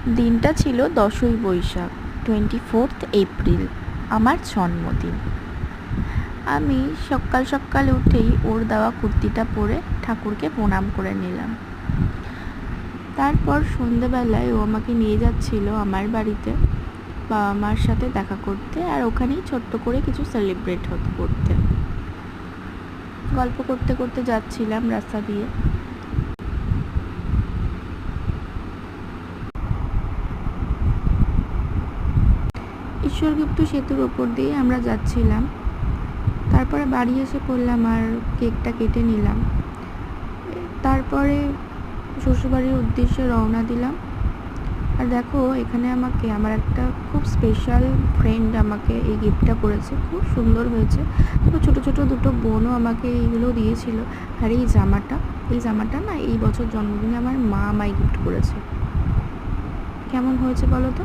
দিনটা ছিল 10ই Boishakh, 24th April, আমার জন্মদিন। আমি সকাল সকাল উঠেই ওর দেওয়া কুর্তিটা পরে ঠাকুরকে প্রণাম করে নিলাম। তারপর সন্ধেবেলায় ও আমাকে নিয়ে যাচ্ছিল আমার বাড়িতে বাবা মার সাথে দেখা করতে, আর ওখানেই ছোট্ট করে কিছু সেলিব্রেট করতে। গল্প করতে করতে যাচ্ছিলাম রাস্তা দিয়ে। ঈশ্বরগুপ্ত সেতুর ওপর দিয়ে আমরা যাচ্ছিলাম। তারপরে বাড়ি এসে পড়লাম আর কেকটা কেটে নিলাম। তারপরে শ্বশুরবাড়ির উদ্দেশ্যে রওনা দিলাম। আর দেখো, এখানে আমাকে আমার একটা খুব স্পেশাল ফ্রেন্ড আমাকে এই গিফটটা করেছে, খুব সুন্দর হয়েছে। তো ছোটো ছোটো দুটো বোনও আমাকে এইগুলো দিয়েছিল। আর এই জামাটা না এই বছর জন্মদিনে আমার মা আমায় গিফট করেছে। কেমন হয়েছে বলো তো?